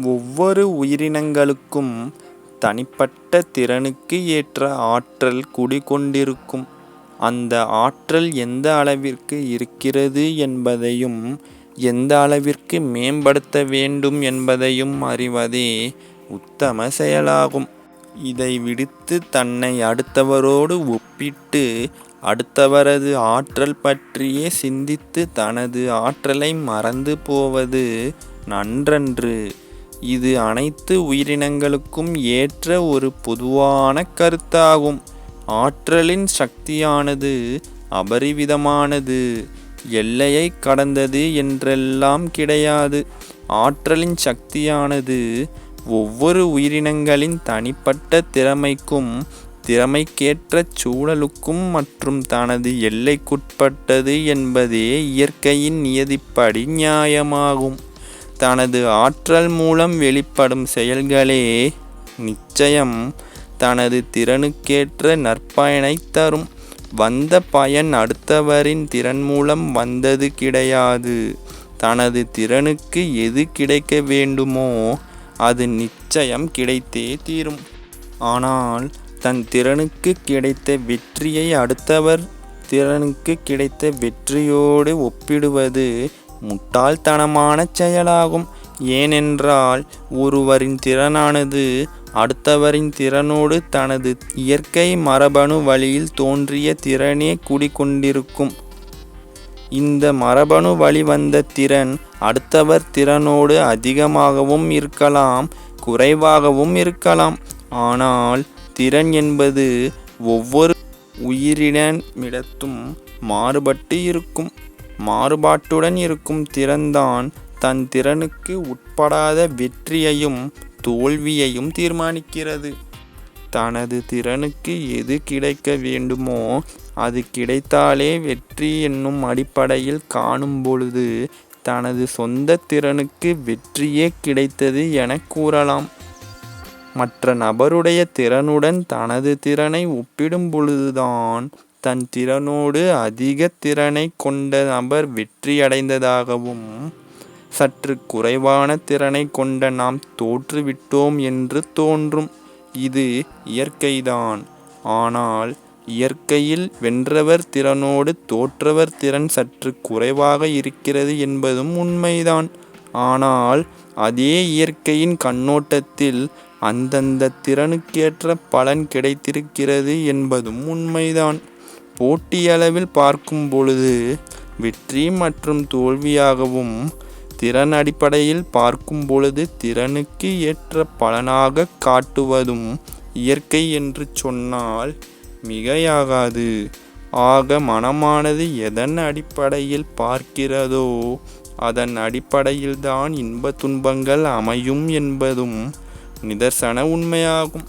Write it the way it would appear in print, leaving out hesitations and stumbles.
ஒவ்வொரு உயிரினங்களுக்கும் தனிப்பட்ட திறனுக்கு ஏற்ற ஆற்றல் குடிகொண்டிருக்கும். அந்த ஆற்றல் எந்த அளவிற்கு இருக்கிறது என்பதையும் எந்த அளவிற்கு மேம்படுத்த வேண்டும் என்பதையும் அறிவதே உத்தம செயலாகும். இதை விடுத்து தன்னை அடுத்தவரோடு ஒப்பிட்டு அடுத்தவரது ஆற்றல் பற்றியே சிந்தித்து தனது ஆற்றலை மறந்து போவது நன்றன்று. இது அனைத்து உயிரினங்களுக்கும் ஏற்ற ஒரு பொதுவான கருத்தாகும். ஆற்றலின் சக்தியானது அபரிவிதமானது, எல்லையை கடந்தது என்றெல்லாம் கிடையாது. ஆற்றலின் சக்தியானது ஒவ்வொரு உயிரினங்களின் தனிப்பட்ட திறமைக்கும் திறமைக்கேற்ற சூழலுக்கும் மற்றும் தனது எல்லைக்குட்பட்டது என்பதே இயற்கையின் நியதிப்படி நியாயமாகும். தனது ஆற்றல் மூலம் வெளிப்படும் செயல்களே நிச்சயம் தனது திறனுக்கேற்ற நற்பயனை தரும். வந்த பயன் அடுத்தவரின் திறன் மூலம் வந்தது கிடையாது. தனது திறனுக்கு எது கிடைக்க வேண்டுமோ அது நிச்சயம் கிடைத்தே தீரும். ஆனால் தன் திறனுக்கு கிடைத்த வெற்றியை அடுத்தவர் திறனுக்கு கிடைத்த வெற்றியோடு ஒப்பிடுவது முட்டாள்தனமான செயலாகும். ஏனென்றால் ஒருவரின் திறனானது அடுத்தவரின் திறனோடு தனது இயற்கை மரபணு வழியில் தோன்றிய திறனே குடிகொண்டிருக்கும். இந்த மரபணு வழி வந்த திறன் அடுத்தவர் திறனோடு அதிகமாகவும் இருக்கலாம், குறைவாகவும் இருக்கலாம். ஆனால் திறன் என்பது ஒவ்வொரு உயிரினமிடத்தும் மாறுபட்டு இருக்கும். மாறுபாட்டுடன் இருக்கும் திறன்தான் தன் திறனுக்கு உட்படாத வெற்றியையும் தோல்வியையும் தீர்மானிக்கிறது. தனது திறனுக்கு எது கிடைக்க வேண்டுமோ அது கிடைத்தாலே வெற்றி என்னும் அடிப்படையில் காணும் பொழுது தனது சொந்த திறனுக்கு வெற்றியே கிடைத்தது என கூறலாம். மற்ற நபருடைய திறனுடன் தனது திறனை ஒப்பிடும் பொழுதுதான் தன் திறனோடு அதிக திறனை கொண்ட நபர் வெற்றியடைந்ததாகவும், சற்று குறைவான திறனை கொண்ட நாம் தோற்றுவிட்டோம் என்று தோன்றும். இது இயற்கைதான். ஆனால் இயற்கையில் வென்றவர் திறனோடு தோற்றவர் திறன் சற்று குறைவாக இருக்கிறது என்பதும் உண்மைதான். ஆனால் அதே இயற்கையின் கண்ணோட்டத்தில் அந்தந்த திறனுக்கேற்ற பலன் கிடைத்திருக்கிறது என்பதும் உண்மைதான். போட்டியளவில் பார்க்கும் பொழுது வெற்றி மற்றும் தோல்வியாகவும், திறன் அடிப்படையில் பார்க்கும் பொழுது திறனுக்கு ஏற்ற பலனாக காட்டுவதும் இயற்கை என்று சொன்னால் மிகையாகாது. ஆக மனமானது எதன் அடிப்படையில் பார்க்கிறதோ அதன் அடிப்படையில்தான் இன்ப துன்பங்கள் அமையும் என்பதும் நிதர்சன உண்மையாகும்.